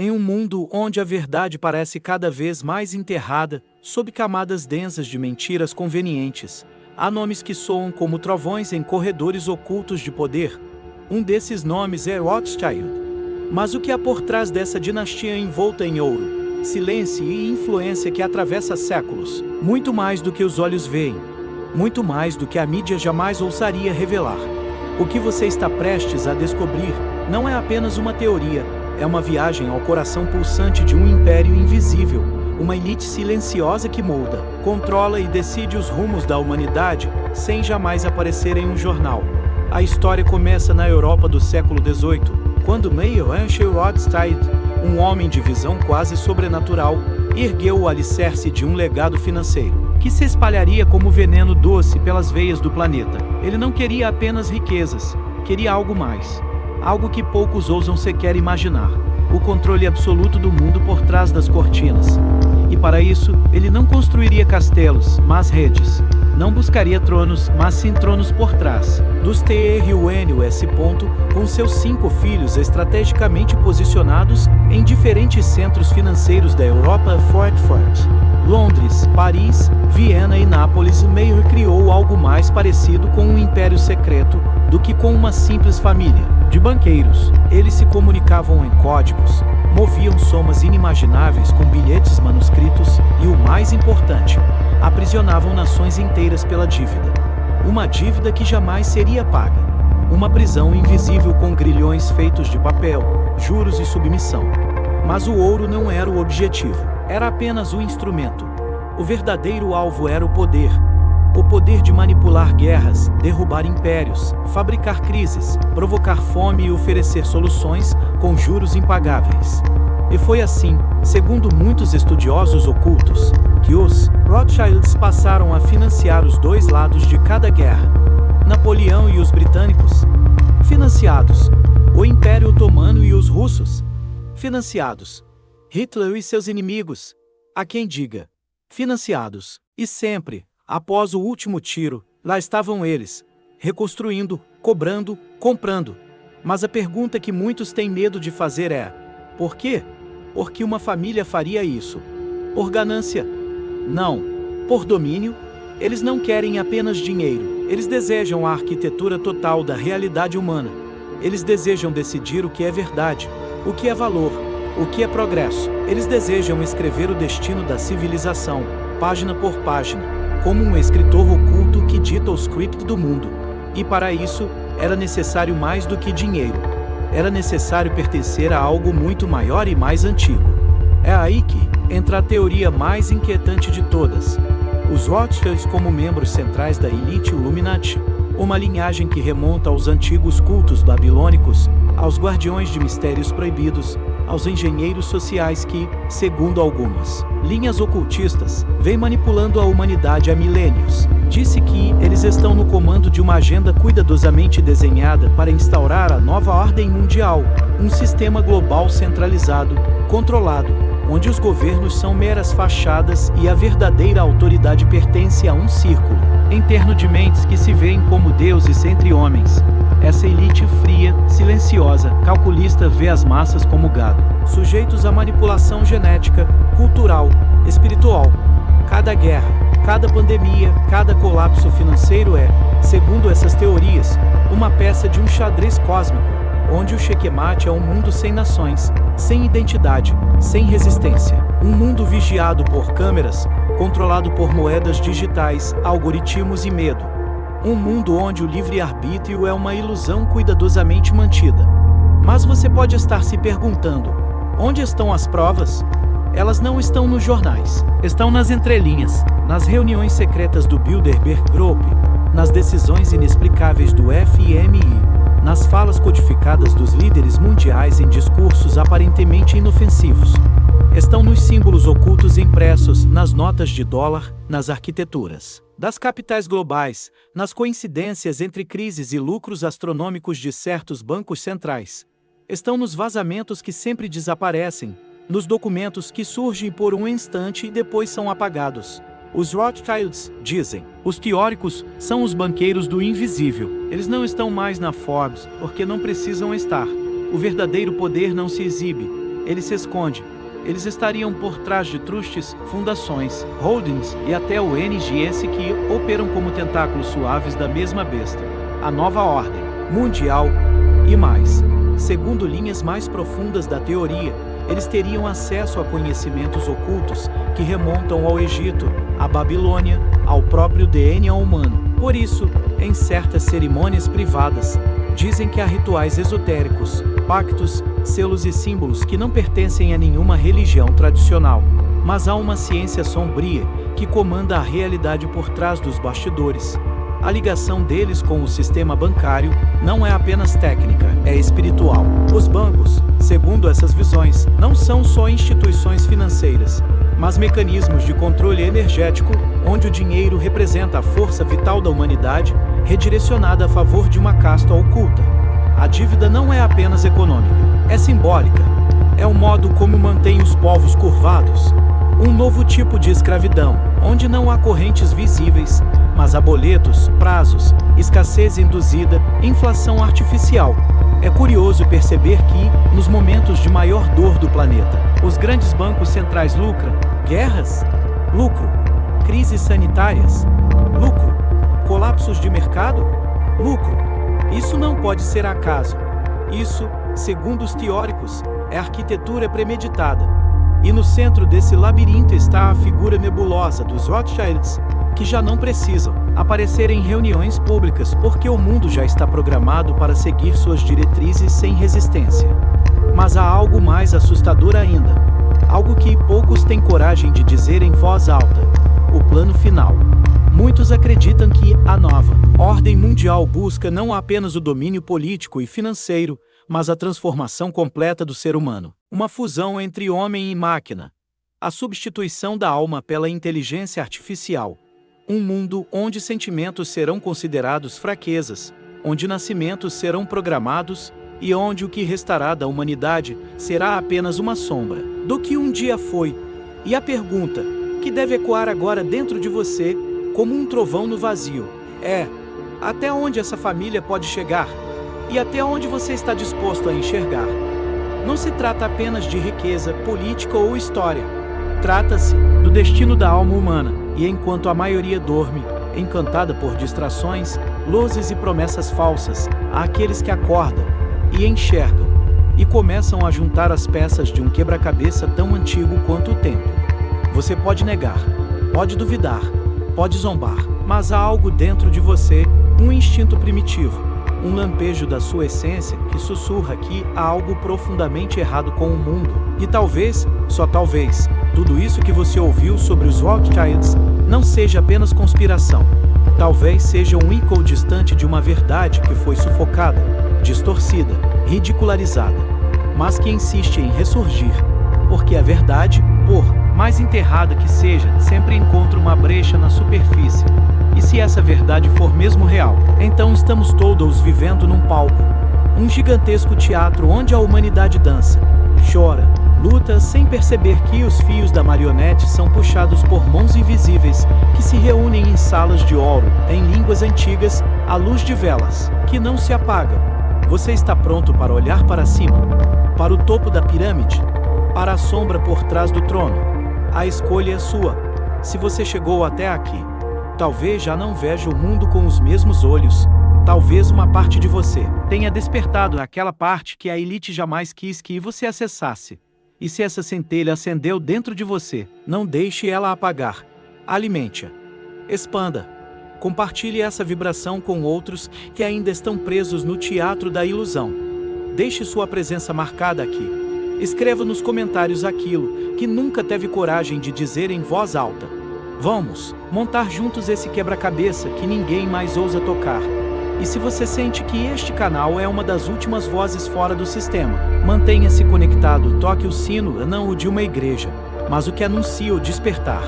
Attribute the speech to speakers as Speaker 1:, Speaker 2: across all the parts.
Speaker 1: Em um mundo onde a verdade parece cada vez mais enterrada sob camadas densas de mentiras convenientes, há nomes que soam como trovões em corredores ocultos de poder. Um desses nomes é Rothschild. Mas o que há por trás dessa dinastia envolta em ouro, silêncio e influência que atravessa séculos? Muito mais do que os olhos veem, muito mais do que a mídia jamais ousaria revelar. O que você está prestes a descobrir não é apenas uma teoria, é uma viagem ao coração pulsante de um império invisível, uma elite silenciosa que molda, controla e decide os rumos da humanidade sem jamais aparecer em um jornal. A história começa na Europa do século XVIII, quando Mayer Ansel Rothschild, um homem de visão quase sobrenatural, ergueu o alicerce de um legado financeiro, que se espalharia como veneno doce pelas veias do planeta. Ele não queria apenas riquezas, queria algo mais. Algo que poucos ousam sequer imaginar: o controle absoluto do mundo por trás das cortinas. E para isso, ele não construiria castelos, mas redes. Não buscaria tronos, mas sim tronos por trás dos TRUNUS. Com seus 5 filhos estrategicamente posicionados em diferentes centros financeiros da Europa: Frankfurt, Londres, Paris, Viena e Nápoles. Mayer criou algo mais parecido com um império secreto do que com uma simples família de banqueiros. Eles se comunicavam em códigos, moviam somas inimagináveis com bilhetes manuscritos e, o mais importante, aprisionavam nações inteiras pela dívida. Uma dívida que jamais seria paga. Uma prisão invisível com grilhões feitos de papel, juros e submissão. Mas o ouro não era o objetivo, era apenas o instrumento. O verdadeiro alvo era o poder. O poder de manipular guerras, derrubar impérios, fabricar crises, provocar fome e oferecer soluções com juros impagáveis. E foi assim, segundo muitos estudiosos ocultos, que os Rothschilds passaram a financiar os dois lados de cada guerra. Napoleão e os britânicos, financiados. O Império Otomano e os russos, financiados. Hitler e seus inimigos, há quem diga, financiados. E sempre, após o último tiro, lá estavam eles, reconstruindo, cobrando, comprando. Mas a pergunta que muitos têm medo de fazer é: por quê? Por que uma família faria isso? Por ganância? Não. Por domínio? Eles não querem apenas dinheiro, eles desejam a arquitetura total da realidade humana. Eles desejam decidir o que é verdade, o que é valor, o que é progresso. Eles desejam escrever o destino da civilização, página por página, como um escritor oculto que dita o script do mundo. E para isso, era necessário mais do que dinheiro. Era necessário pertencer a algo muito maior e mais antigo. É aí que entra a teoria mais inquietante de todas. Os Rothschilds como membros centrais da elite Illuminati, uma linhagem que remonta aos antigos cultos babilônicos, aos guardiões de mistérios proibidos, aos engenheiros sociais que, segundo algumas linhas ocultistas, vêm manipulando a humanidade há milênios. Disse que eles estão no comando de uma agenda cuidadosamente desenhada para instaurar a nova ordem mundial, um sistema global centralizado, controlado, onde os governos são meras fachadas e a verdadeira autoridade pertence a um círculo interno de mentes que se veem como deuses entre homens. Essa elite fria, silenciosa, calculista vê as massas como gado, sujeitos à manipulação genética, cultural, espiritual. Cada guerra, cada pandemia, cada colapso financeiro é, segundo essas teorias, uma peça de um xadrez cósmico, onde o checkmate é um mundo sem nações, sem identidade, sem resistência. Um mundo vigiado por câmeras, controlado por moedas digitais, algoritmos e medo. Um mundo onde o livre-arbítrio é uma ilusão cuidadosamente mantida. Mas você pode estar se perguntando: onde estão as provas? Elas não estão nos jornais. Estão nas entrelinhas, nas reuniões secretas do Bilderberg Group, nas decisões inexplicáveis do FMI, nas falas codificadas dos líderes mundiais em discursos aparentemente inofensivos. Estão nos símbolos ocultos impressos nas notas de dólar, nas arquiteturas das capitais globais, nas coincidências entre crises e lucros astronômicos de certos bancos centrais. Estão nos vazamentos que sempre desaparecem, nos documentos que surgem por um instante e depois são apagados. Os Rothschilds, dizem, os teóricos, são os banqueiros do invisível. Eles não estão mais na Forbes, porque não precisam estar. O verdadeiro poder não se exibe. ele se esconde. Eles estariam por trás de trusts, fundações, holdings e até o NGS que operam como tentáculos suaves da mesma besta. A nova ordem mundial e mais. Segundo linhas mais profundas da teoria, eles teriam acesso a conhecimentos ocultos que remontam ao Egito, à Babilônia, ao próprio DNA humano. Por isso, em certas cerimônias privadas, dizem que há rituais esotéricos, pactos, selos e símbolos que não pertencem a nenhuma religião tradicional. Mas há uma ciência sombria que comanda a realidade por trás dos bastidores. A ligação deles com o sistema bancário não é apenas técnica, é espiritual. Os bancos, segundo essas visões, não são só instituições financeiras, mas mecanismos de controle energético, onde o dinheiro representa a força vital da humanidade, redirecionada a favor de uma casta oculta. A dívida não é apenas econômica, é simbólica. É o modo como mantém os povos curvados. Um novo tipo de escravidão, onde não há correntes visíveis, mas há boletos, prazos, escassez induzida, inflação artificial. É curioso perceber que, nos momentos de maior dor do planeta, os grandes bancos centrais lucram. Guerras? Lucro. Crises sanitárias? Lucro. Colapsos de mercado? Lucro. Isso não pode ser acaso. Isso, segundo os teóricos, é arquitetura premeditada. E no centro desse labirinto está a figura nebulosa dos Rothschilds, que já não precisam aparecer em reuniões públicas porque o mundo já está programado para seguir suas diretrizes sem resistência. Mas há algo mais assustador ainda. Algo que poucos têm coragem de dizer em voz alta. O plano final. Muitos acreditam que a nova ordem mundial busca não apenas o domínio político e financeiro, mas a transformação completa do ser humano. Uma fusão entre homem e máquina. A substituição da alma pela inteligência artificial. Um mundo onde sentimentos serão considerados fraquezas, onde nascimentos serão programados e onde o que restará da humanidade será apenas uma sombra do que um dia foi. E a pergunta, que deve ecoar agora dentro de você, como um trovão no vazio, é: até onde essa família pode chegar? E até onde você está disposto a enxergar? Não se trata apenas de riqueza, política ou história. Trata-se do destino da alma humana, e enquanto a maioria dorme, encantada por distrações, luzes e promessas falsas, há aqueles que acordam e enxergam, e começam a juntar as peças de um quebra-cabeça tão antigo quanto o tempo. Você pode negar, pode duvidar, pode zombar, mas há algo dentro de você, um instinto primitivo, um lampejo da sua essência que sussurra que há algo profundamente errado com o mundo. E talvez, só talvez, tudo isso que você ouviu sobre os Rothschilds não seja apenas conspiração. Talvez seja um eco distante de uma verdade que foi sufocada, distorcida, ridicularizada, mas que insiste em ressurgir. Porque a verdade, por mais enterrada que seja, sempre encontra uma brecha na superfície. E se essa verdade for mesmo real, então estamos todos vivendo num palco. Um gigantesco teatro onde a humanidade dança, chora, luta sem perceber que os fios da marionete são puxados por mãos invisíveis que se reúnem em salas de ouro, em línguas antigas, à luz de velas, que não se apagam. Você está pronto para olhar para cima? Para o topo da pirâmide? Para a sombra por trás do trono? A escolha é sua. Se você chegou até aqui, talvez já não veja o mundo com os mesmos olhos. Talvez uma parte de você tenha despertado naquela parte que a elite jamais quis que você acessasse. E se essa centelha acendeu dentro de você, não deixe ela apagar. Alimente-a. Expanda. Compartilhe essa vibração com outros que ainda estão presos no teatro da ilusão. Deixe sua presença marcada aqui. Escreva nos comentários aquilo que nunca teve coragem de dizer em voz alta. Vamos montar juntos esse quebra-cabeça que ninguém mais ousa tocar. E se você sente que este canal é uma das últimas vozes fora do sistema, mantenha-se conectado, toque o sino, não o de uma igreja, mas o que anuncia o despertar.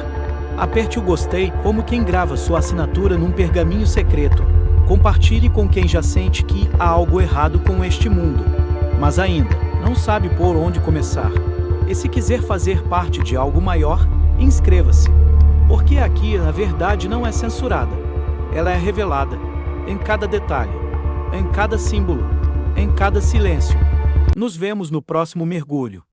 Speaker 1: Aperte o gostei como quem grava sua assinatura num pergaminho secreto. Compartilhe com quem já sente que há algo errado com este mundo, mas ainda não sabe por onde começar. E se quiser fazer parte de algo maior, inscreva-se. Porque aqui a verdade não é censurada, ela é revelada. Em cada detalhe, em cada símbolo, em cada silêncio. Nos vemos no próximo mergulho.